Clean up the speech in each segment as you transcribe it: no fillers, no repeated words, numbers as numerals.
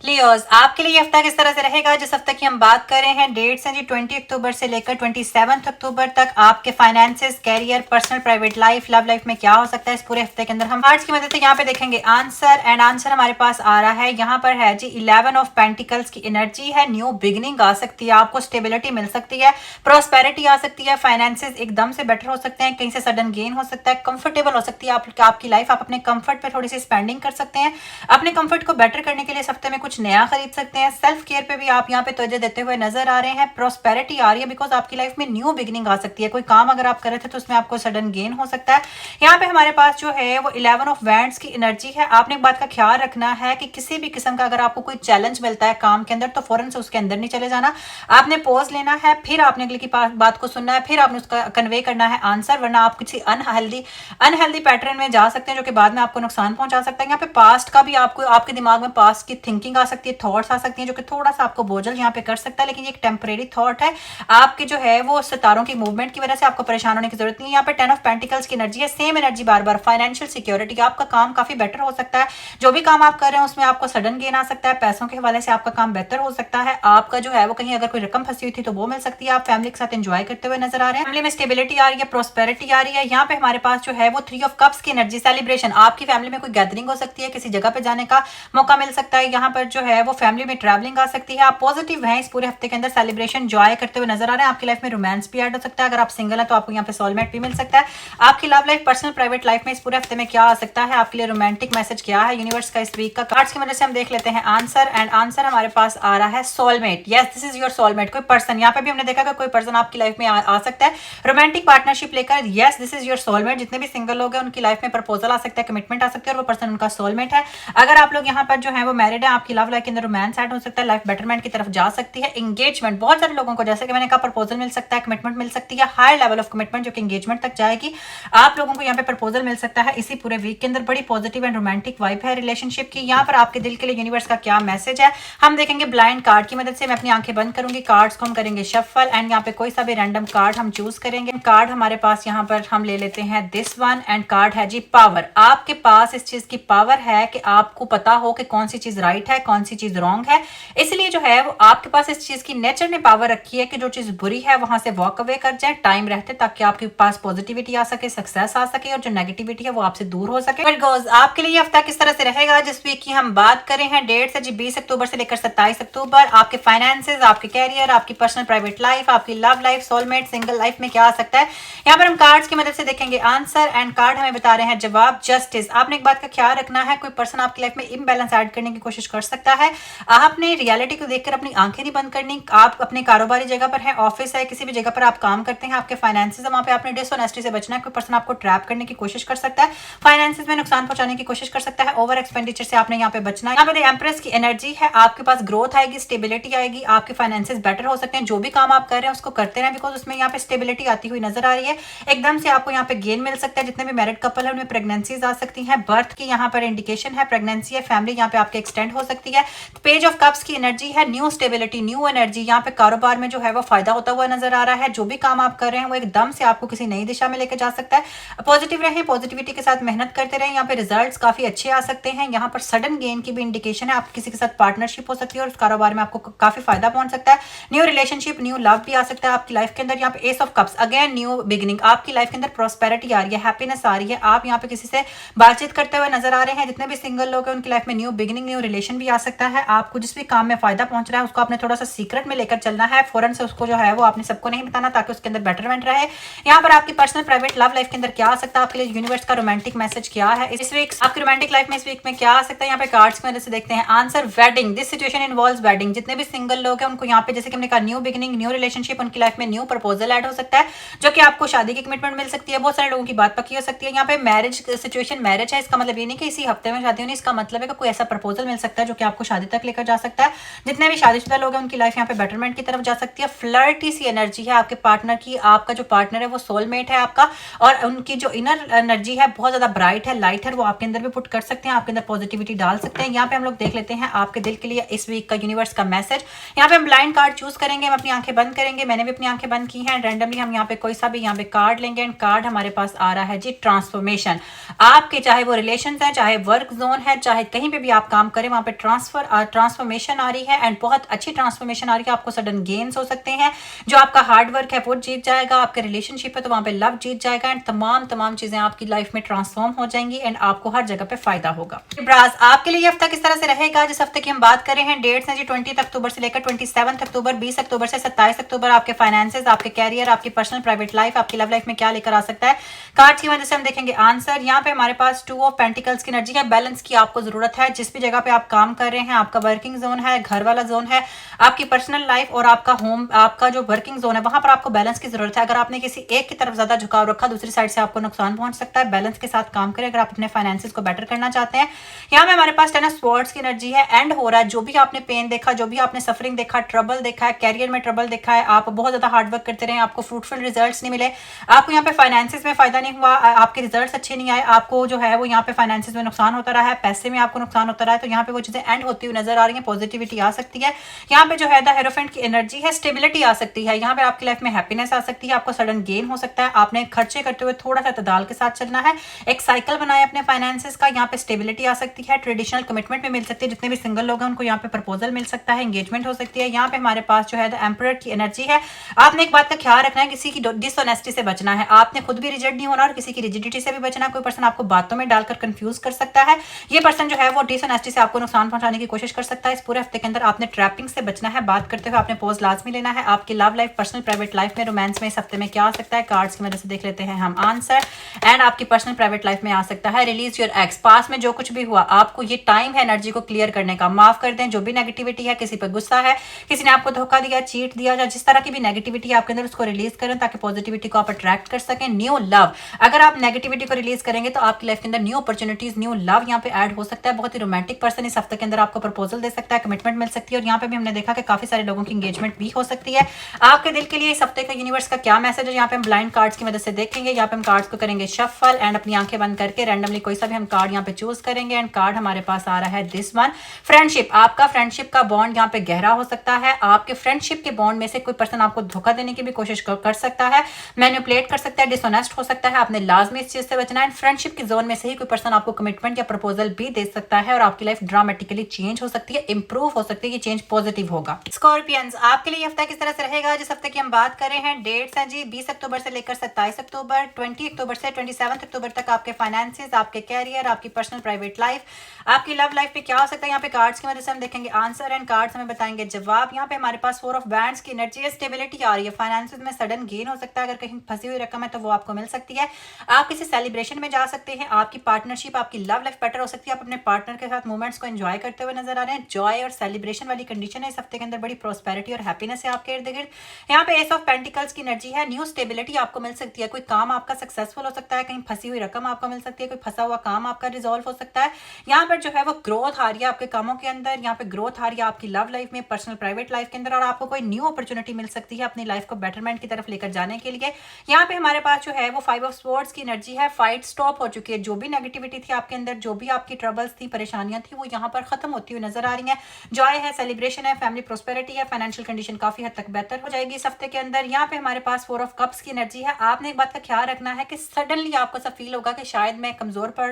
Leos, आपके लिए ये हफ्ता किस तरह से रहेगा? जिस हफ्ते की हम बात कर रहे हैं, डेट्स हैं जी 20 अक्टूबर से लेकर 27 अक्टूबर तक। आपके finances, career, personal private life, love life में क्या हो सकता है इस पूरे हफ्ते के अंदर। हम कार्ड्स की मदद से यहाँ पे देखेंगे आंसर, एंड आंसर हमारे पास आ रहा है यहाँ पर है जी 11 ऑफ पेंटिकल्स की एनर्जी है। न्यू बिगिनिंग आ सकती है, आपको स्टेबिलिटी मिल सकती है, प्रोस्पेरिटी आ सकती है, फाइनेंसेस एकदम से बेटर हो सकते हैं, कहीं से सडन गेन हो सकता है, कंफर्टेबल हो सकती है आपकी लाइफ। आप अपने कंफर्ट पे थोड़ी सी स्पेंडिंग कर सकते हैं। अपने कंफर्ट को बेटर करने के लिए इस हफ्ते में कुछ नया खरीद सकते हैं। सेल्फ केयर पे भी आप यहाँ पे तवज्जो देते हुए नजर आ रहे हैं। प्रोस्पेरिटी आ रही है बिकॉज आपकी लाइफ में न्यू बिगिनिंग आ सकती है। कोई काम अगर आप कर रहे थे तो उसमें आपको सडन गेन हो सकता है। यहाँ पे हमारे पास जो है वो 11 ऑफ वैंड्स की एनर्जी है। आपने एक बात का ख्याल रखना है कि किसी भी किस्म का अगर आपको कोई चैलेंज मिलता है काम के अंदर तो फौरन से उसके अंदर नहीं चले जाना। आपने पॉज लेना है, फिर आपने अगले की बात को सुनना है, फिर आपने उसका कन्वे करना है आंसर, वरना आप किसी अनहेल्दी पैटर्न में जा सकते हैं जो कि बाद में आपको नुकसान पहुंचा सकता है। यहाँ पे पास्ट का भी आपको आपके दिमाग में पास्ट की थिंकिंग आ सकती है, थॉट्स आ सकती हैं जो कि थोड़ा सा आपको बोझल यहाँ पे कर सकता है, लेकिन ये एक टेम्परेरी थॉट है। आपके जो है वो सितारों की मूवमेंट की वजह से आपको परेशान होने की जरूरत नहीं है। यहाँ पे 10 ऑफ पेंटिकल्स की एनर्जी है, सेम एनर्जी बार बार। फाइनेंशियल सिक्योरिटी, आपका काम काफी बेटर हो सकता है। जो भी काम आप कर रहे हैं उसमें आपको सडन गेन आ सकता है। पैसों के हवाले से आपका काम बेहतर हो सकता है। आपका जो है वो कहीं अगर कोई रकम फंसी हुई थी तो वो मिल सकती है। आप फैमिली के साथ एंजॉय करते हुए नजर आ रहे हैं। फैमिली में स्टेबिलिटी आ रही है, प्रोस्पेरिटी आ रही है। यहाँ पे हमारे पास जो है वो 3 ऑफ कप्स की एनर्जी, सेलिब्रेशन। आपकी फैमिली में कोई गैदरिंग हो सकती है, किसी जगह पे जाने का मौका मिल सकता है। यहाँ पर जो है वो फैमिली में ट्रैवलिंग आ सकती है। आप पॉजिटिव हैं इस पूरे हफ्ते के अंदर, सेलिब्रेशन एंजॉय करते हुए नजर आ रहे हैं। आपकी लाइफ में रोमांस भी ऐड हो सकता है। अगर आप सिंगल हैं तो आपको यहाँ पे सोलमेट भी मिल सकता है। आपकी love life, personal private life में इस पूरे हफ्ते में क्या आ सकता है, आपके लिए रोमांटिक मैसेज क्या है यूनिवर्स का इस वीक का। कार्ड्स की मदद से हम देख लेते हैं आंसर, एंड आंसर हमारे पास आ रहा है soulmate. Yes, this is your soulmate. कोई पर्सन, यहाँ पे भी हमने देखा कि कोई पर्सन आपकी लाइफ में आ सकता है रोमांटिक पार्टनरशिप लेकर। Yes, this is your soulmate. जितने भी सिंगल लोग हैं उनकी लाइफ में प्रपोजल आ सकता है, कमिटमेंट आ सकती है, और वो पर्सन उनका सोलमेट है। अगर आप लोग यहाँ पर जो है वो मैरिड है, आपकी लव लाइफ के अंदर रोमांस ऐड हो सकता है, लाइफ बेटरमेंट की तरफ जा सकती है। एंगेजमेंट, बहुत सारे लोगों को जैसे कि मैंने कहा प्रपोजल मिल सकता है, कमिटमेंट मिल सकती है, हाई लेवल ऑफ कमिटमेंट जो कि एंगेजमेंट तक जाएगी। आप लोगों को यहाँ पे प्रपोजल मिल सकता है इसी पूरे वीक के अंदर। बड़ी पॉजिटिव एंड रोमांटिक वाइब है रिलेशनशिप की। यहाँ पर आपके दिल के लिए यूनिवर्स का क्या मैसेज है हम देखेंगे ब्लाइंड कार्ड की मदद से। मैं अपनी आंखें बंद करूंगी, कार्ड्स को हम करेंगे शफल, एंड यहाँ पे कोई सा भी रैंडम कार्ड हम चूज करेंगे। कार्ड हमारे पास यहाँ पर हम ले लेते हैं दिस वन, एंड कार्ड है जी पावर। आपके पास इस चीज की पावर है कि आपको पता हो कि कौन सी चीज राइट है, कौन सी चीज रॉन्ग है। इसलिए जो है वो आपके पास इस चीज की नेचर ने पावर रखी है कि जो चीज बुरी है वहां से वॉक अवे कर जाए टाइम रहते, ताकि आपके पास पॉजिटिविटी आ सके, सक्सेस आ सके, और जो नेगेटिविटी है वो आपसे दूर हो सके। बट गोज, आपके लिए हफ्ता किस तरह से रहेगा जिस वीक की हम बात करें हैं, डेट है जी 20 अक्टूबर से लेकर 27 अक्टूबर। आपके फाइनेंसेस, आपके कैरियर, आपकी पर्सनल प्राइवेट लाइफ, आपकी love life, soulmate, single life में क्या आ सकता है। यहाँ पर हम कार्ड्स की मदद से देखेंगे आंसर, एंड कार्ड हमें बता रहे हैं जवाब जस्टिस। आपने एक बात का ख्याल रखना है, कोई पर्सन आपकी लाइफ में इम्बैलेंस ऐड करने की कोशिश कर सकता है। आपने रियलिटी को देखकर अपनी आंखें नहीं बंद करनी। आप अपने कारोबारी जगह पर हैं, ऑफिस है, किसी भी जगह पर आप काम करते हैं, आपके फाइनेंसेस है, वहां पे आपने डिसऑनेस्टी से बचना है। कोई पर्सन आपको ट्रैप करने की कोशिश कर सकता है, फाइनेंसेस में नुकसान पहुंचाने की कोशिश कर सकता है। ओवर एक्सपेंडिचर से आपने यहाँ पे बचना है। यहाँ पे एम्प्रेस की एनर्जी है, आपके पास ग्रोथ आएगी, स्टेबिलिटी आएगी, आपके फाइनेंसेस बेटर हो सकते हैं। जो भी काम आप कर रहे हैं उसको करते रहें, बिकॉज उसमें यहाँ पे स्टेबिलिटी आती हुई नजर आ रही है। एकदम से आपको यहाँ पे गेन मिल सकता है। जितने भी मैरिड कपल है उनमें प्रेगनेंसीज आ सकती हैं, बर्थ की यहाँ पर इंडिकेशन है, प्रेगनेंसी है, फैमिली यहाँ पे आपके एक्सटेंड हो सकती है। पेज ऑफ कप्स की एनर्जी है, न्यू स्टेबिलिटी, न्यू एनर्जी। यहाँ पे कारोबार में जो है वो फायदा होता हुआ नजर आ रहा है। जो भी काम आप कर रहे हैं वो एकदम से आपको किसी नई दिशा में लेकर जा सकता है। पॉजिटिव रहें, पॉजिटिविटी के साथ मेहनत करते रहें। यहाँ पे रिजल्ट्स काफी अच्छे आ सकते हैं। यहाँ पर सडन गेन की भी इंडिकेशन है, आप किसी के साथ पार्टनरशिप हो सकती है और उस कारोबार में आपको काफी फायदा पहुंच सकता है। न्यू रिलेशनशिप, न्यू लव भी आ सकता है आपकी लाइफ के अंदर। यहाँ पे S of cups, again new beginning. आपकी लाइफ के अंदर प्रोस्पेरिटी आ रही है, हैप्पीनेस आ रही है। आप यहाँ पे किसी से बातचीत करते हुए नजर आ रहे हैं। जितने भी सिंगल लोग हैं उनकी लाइफ में न्यू बिगिनिंग, न्यू रिलेशन भी आ सकता है। आपको जिस भी काम में फायदा पहुंच रहा है उसको आपने थोड़ा सा सीक्रेट में लेकर चलना है, फौरन से उसको जो है वो आपने सबको नहीं बताना, ताकि उसके अंदर बेटरमेंट रहे। यहाँ पर आपकी पर्सनल प्राइवेट लव लाइफ के अंदर क्या आ सकता है, आपके लिए यूनिवर्स का रोमांटिक मैसेज क्या है इस वीक, आपकी रोमांटिक लाइफ में इस वीक में क्या आ सकता है। यहाँ पे कार्ड्स की मदद से देखते हैं answer, wedding. This situation involves wedding. जितने भी सिंगल लोग हैं उनको यहाँ पे जैसे कि हमने कहा न्यू बिगिनिंग, न्यू रिलेशनशिप, उनकी लाइफ में न्यू प्रपोजल ऐड हो सकता है जो कि आपको शादी की कमिटमेंट मिल सकती है। बहुत सारे लोगों की बात पक्की हो सकती है। यहाँ पे मैरिज सिचुएशन, मैरिज है, इसका मतलब ये नहीं कि इसी हफ्ते में शादी होनी, इसका मतलब है कि कोई ऐसा प्रपोजल मिल सकता है जो कि आपको शादी तक लेकर जा सकता है। जितने भी शादीशुदा लोग हैं उनकी लाइफ यहाँ पे बेटरमेंट की तरफ जा सकती है। फ्लर्टी सी एनर्जी है आपके पार्टनर की। आपका जो पार्टनर है वो सोलमेट है आपका, और उनकी जो इनर एनर्जी है बहुत ज्यादा ब्राइट है, लाइट है, वो आपके अंदर भी पुट कर सकते हैं, आपके अंदर पॉजिटिविटी डाल सकते हैं। यहाँ पे हम लोग देख लेते हैं आपके दिल के लिए इस वीक का यूनिवर्स का मैसेज। यहाँ पे हम ब्लाइंड कार्ड चूज करेंगे, हम अपनी आंखें बंद करेंगे। मैंने भी अपनी आंखें बंद की हैं। रैंडमली हम यहाँ पे कोई सा भी यहाँ पे कार्ड लेंगे, एंड कार्ड हमारे पास आ रहा है जी ट्रांसफॉर्मेशन। आपके चाहे वो रिलेशन है, चाहे वर्क जोन है, चाहे कहीं पे भी आप काम करें वहां पे ट्रांसफॉर्मेशन आ रही है एंड बहुत अच्छी ट्रांसफॉर्मेशन आ रही है। आपको सडन गेन्स हो सकते हैं, जो आपका हार्ड वर्क है वो जीत जाएगा, आपके रिलेशनशिप है तो वहां पे लव जीत जाएगा एंड तमाम चीजें आपकी लाइफ में ट्रांसफॉर्म हो जाएंगी एंड आपको हर जगह पे फायदा होगा। लिब्रास, आपके लिए ये हफ्ता किस तरह से रहेगा? जिस हफ्ते की हम बात कर रहे हैं, डेट्स हैं जी 20 अक्टूबर से लेकर 27 अक्टूबर, 20 अक्टूबर से 27 अक्टूबर। आपके फाइनेंसेस, आपके कैरियर, आपकी पर्सनल प्राइवेट लाइफ, आपकी लव लाइफ में क्या लेकर आ सकता है? कार्ड्स की वजह से हम देखेंगे आंसर। यहाँ पे हमारे पास 2 ऑफ पेंटिकल्स की एनर्जी है। बैलेंस की आपको जरूरत है। जिस भी जगह पे आप काम कर रहे हैं, आपका वर्किंग जोन है, घर वाला जोन है, आपकी पर्सनल लाइफ और आपका होम, आपका जो वर्किंग जोन है, वहां पर आपको बैलेंस की जरूरत है। अगर आपने किसी एक की तरफ ज्यादा झुकाव रखा, दूसरी साइड से आपको नुकसान पहुंच सकता है। बैलेंस के साथ काम करें अगर आप अपने फाइनेंसेस को बेटर करना चाहते हैं। यहाँ पे हमारे पास 10 ऑफ स्वॉर्ड्स की एनर्जी है। एंड हो रहा है, जो भी आपने पेन देखा, जो भी आपने सफरिंग देखा, ट्रबल देखा है, कैरियर में ट्रबल देखा है, आप बहुत ज्यादा हार्डवर्क करते रहे, आपको फ्रूटफुल रिजल्ट्स नहीं मिले, आपको यहाँ पे फाइनेंसेस में फायदा नहीं हुआ, आपके रिजल्ट्स अच्छे नहीं आए, आपको जो है वो यहाँ पे फाइनेंसेस में नुकसान होता रहा है, पैसे में आपको नुकसान होता रहा है, तो यहाँ पे वो चीजें एंड होती हुई नजर आ रही है। पॉजिटिविटी आ सकती है। यहाँ पे जो है द हेरोफेंट की एनर्जी है। स्टेबिलिटी आ सकती है। यहाँ पे आपकी लाइफ में हैप्पीनेस आ सकती है। आपको सडन गेन हो सकता है। आपने खर्चे करते हुए थोड़ा सा इतदाल के साथ चलना है। एक साइकिल बनाए अपने फाइनेंसेस का। यहाँ पे स्टेबिलिटी आ सकती है। ट्रेडिशनल कमिटमेंट में मिल सकती है। जितने भी सिंगल लोग हैं उनको यहाँ पे प्रपोजल मिल सकता है, एंगेजमेंट हो सकती है। यहाँ पे हमारे पास जो है द एम्परर की एनर्जी है। आपने एक बात का ख्याल रखना है, किसी की डिसऑनेस्टी से बचना है। आपने खुद भी रिजेक्ट नहीं होना और किसी की रिजिडिटी से भी बचना। कोई पर्सन आपको बातों में डालकर कंफ्यूज कर सकता है। ये पर्सन जो है वो डिसऑनेस्टी से आपको नुकसान पहुंचाने की कोशिश कर सकता है। इस पूरे हफ्ते के अंदर आपने ट्रैपिंग से बचना है। बात करते हुए आपने पॉज लाजमी लेना है। आपकी love life, personal private life में, रोमांस में इस हफ्ते में क्या आ सकता है? कार्ड्स की मदद से देख लेते हैं हम आंसर। एंड आपकी पर्सनल प्राइवेट लाइफ में आ सकता है रिलीज योर एक्स। पास में जो कुछ भी हुआ, आपको ये टाइम है एनर्जी को क्लियर करने का। माफ कर दें जो भी नेगेटिविटी है, किसी पर गुस्सा है, किसी ने आपको धोखा दिया, चीट दिया, या जिस तरह की भी नेगेटिविटी है आपके अंदर, उसको रिलीज करें ताकि पॉजिटिविटी को आप अट्रैक्ट कर सकें। न्यू लव, अगर आप नेगेटिविटी को रिलीज करेंगे तो आपकी लाइफ के अंदर न्यू अपॉर्चुनिटीज, न्यू लव यहाँ पे ऐड हो सकता है। बहुत ही रोमांटिक पर्सन इस हफ्ते के अंदर आपको प्रपोजल दे सकता है, कमिटमेंट मिल सकती है। और यहाँ पे भी हमने देखा कि काफी सारे लोगों की एंगेजमेंट भी हो सकती है। आपके दिल के लिए इस हफ्ते का यूनिवर्स का क्या मैसेज है, यहाँ पे हम ब्लाइंड कार्ड्स की मदद से देखेंगे। यहाँ पे हम कार्ड्स को करेंगे शफल एंड अपनी आंखें बंद करके रैंडमली कोई सा भी हम कार्ड यहाँ पे चूज करेंगे। एंड कार्ड हमारे पास आ रहा है दिस वन, फ्रेंडशिप। आपका फ्रेंडशिप का बॉन्ड यहाँ पे गहरा हो सकता है। आपके फ्रेंडशिप के बॉन्ड में से कोई पर्सन आपको धोखा देने की भी कोशिश कर सकता है, मैनिपुलेट कर सकता है, डिसऑनेस्ट हो सकता है। आपने लाजमी इस चीज से बचना है। फ्रेंडशिप की जोन में से ही कोई पर्सन आपको कमिटमेंट या प्रपोजल भी दे सकता है और आपकी लाइफ ड्रामेटिकली चेंज हो सकती है, इंप्रूव हो सकती है। ये चेंज पॉजिटिव होगा। स्कॉर्पियंस, आपके लिए हफ्ता किस तरह से रहेगा? जिस हफ्ते की हम बात कर रहे हैं, डेट्स हैं जी 20 अक्टूबर से लेकर 27 अक्टूबर, 20 अक्टूबर से 27 अक्टूबर तक। आपके फाइनेंसेस, आपके कैरियर, आपकी पर्सनल प्राइवेट लाइफ, आपकी लव लाइफ में क्या हो सकता है? यहाँ पे कार्ड्स की मदद से हम देखेंगे आंसर एंड कार्ड्स हमें बताएंगे जवाब। यहाँ पे हमारे पास 4 ऑफ बैंड्स की एनर्जी है। स्टेबिलिटी आ रही है। फाइनेंसेस में सडन गेन हो सकता है। अगर कहीं फंसी हुई रकम है तो वो आपको मिल सकती है। आप किसी सेलिब्रेशन में जा सकते हैं। आपकी पार्टनरशिप, आपकी लव लाइफ बेटर हो सकती है। आप अपने पार्टनर के साथ मोमेंट्स को एंजॉय करते हुए नजर आ रहे हैं। जॉय और सेलिब्रेशन वाली कंडीशन है इस हफ्ते के अंदर। बड़ी प्रोस्पेरिटी और हैप्पीनेस है आपके इर्द गिर्द। यहाँ पे एस ऑफ पेंटिकल्स की एनर्जी है। न्यू स्टेबिलिटी आपको मिल सकती है। कोई काम आपका सक्सेसफुल हो सकता है। कहीं फंसी हुई रकम आपको मिल सकती है। कोई फंसा हुआ काम आपका रिजॉल्व हो सकता है। यहाँ पर जो है वो ग्रोथ आ रही है आपके कामों के अंदर। यहाँ पे ग्रोथ आ रही है आपकी लव लाइफ में, पर्सनल प्राइवेट लाइफ के अंदर। और आपको कोई न्यू अपॉर्चुनिटी मिल सकती है अपनी लाइफ को बेटरमेंट की तरफ लेकर जाने के लिए। यहाँ पे हमारे पास जो है वो 5 ऑफ स्वॉर्ड्स की एनर्जी है। फाइट स्टॉप हो चुकी है। जो भी नेगेटिविटी थी आपके अंदर, जो भी आपकी ट्रबल्स थी, परेशानियां थी, वो यहाँ पर खत्म होती हुई नजर आ रही है। जॉय है, सेलिब्रेशन है, फैमिली प्रोस्पेरिटी है, फाइनेंशियल कंडीशन काफी हद तक बेहतर हो जाएगी इस हफ्ते के अंदर। यहाँ पे हमारे पास 4 ऑफ कप्स की एनर्जी है। आपने एक बात का ख्याल रखना है कि सडनली आपको सब फील होगा कि शायद मैं कमजोर पड़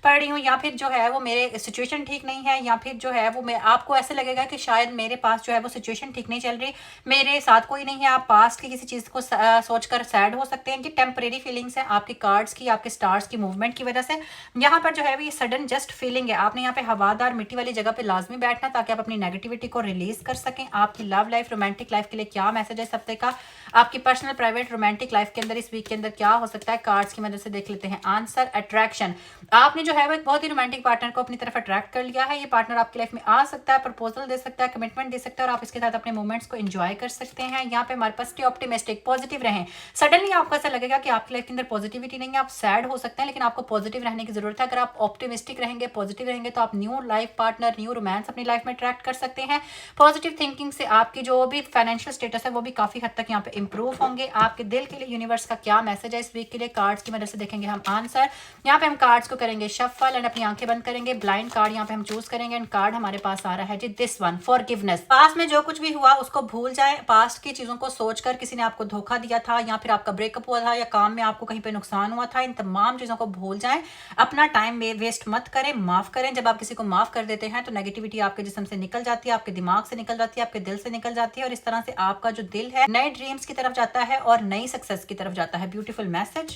रही हूँ, या फिर जो है वो मेरे सिचुएशन ठीक नहीं है, या फिर जो है वो आपको ऐसे लगेगा कि शायद मेरे पास जो है वो सिचुएशन ठीक नहीं चल रही, मेरे साथ कोई नहीं है। आप पास्ट की किसी चीज को सोचकर सैड हो सकते हैं कि टेम्परेरी फीलिंग्स है आपकी कार्ड्स की, आपके स्टार्स की मूवमेंट की वजह से। यहाँ पर जो है ये सडन जस्ट फीलिंग है। आपने यहाँ पे हवादार मिट्टी वाली जगह पे लाजमी बैठना ताकि आप अपनी नेगेटिविटी को रिलीज कर सकें। आपकी लव लाइफ, रोमांटिक लाइफ के लिए क्या मैसेज है इस हफ्ते का? आपकी पर्सनल प्राइवेट रोमांटिक लाइफ के अंदर इस वीक के अंदर क्या हो सकता है? कार्ड्स की मदद से देख लेते हैं आंसर। अट्रैक्शन, आपने जो है वो एक बहुत ही रोमांटिक पार्टनर को अपनी तरफ अट्रैक्ट कर लिया है। ये पार्टनर आपकी लाइफ में आ सकता है, प्रपोजल दे सकता है, कमिटमेंट दे सकता है और आप इसके साथ अपने मोमेंट्स को एंजॉय कर सकते हैं। यहाँ पे हमारे पास ऑप्टिमिस्टिक, पॉजिटिव रहें। सडनली आपको ऐसा लगेगा कि आपकी लाइफ के अंदर पॉजिटिविटी नहीं है, आप सैड हो सकते हैं, लेकिन आपको पॉजिटिव रहने की जरूरत है। अगर आप ऑप्टिमिस्टिक रहेंगे, पॉजिटिव रहेंगे, तो आप new life partner, new romance अपनी लाइफ में अट्रैक्ट कर सकते हैं। पॉजिटिव थिंकिंग से आपकी जो भी फाइनेंशियल स्टेटस है वो भी काफी हद तक यहाँ पे इंप्रूव होंगे। आपके दिल के लिए यूनिवर्स का क्या मैसेज है इस वीक के लिए? कार्ड्स की मदद से देखेंगे हम आंसर। यहाँ पे हम कार्ड्स को करेंगे शफल एंड अपनी आंखें बंद करेंगे। ब्लाइंड कार्ड यहाँ पे हम चूज करेंगे एंड कार्ड हमारे पास आ रहा है जी दिस वन, फॉरगिवनेस। पास्ट में जो कुछ भी हुआ उसको भूल जाए। पास्ट की चीजों को सोचकर किसी ने आपको धोखा दिया था, या फिर आपका ब्रेकअप हुआ था, या काम में आपको कहीं पे नुकसान हुआ था, इन तमाम चीजों को भूल जाएं। अपना टाइम वेस्ट मत करें, माफ करें। जब आप किसी को माफ कर देते लेते हैं तो नेगेटिविटी आपके जिस्म से निकल जाती है, आपके दिमाग से निकल जाती है, आपके दिल से निकल जाती है और इस तरह से आपका जो दिल है नए ड्रीम्स की तरफ जाता है और नई सक्सेस की तरफ जाता है। Beautiful message.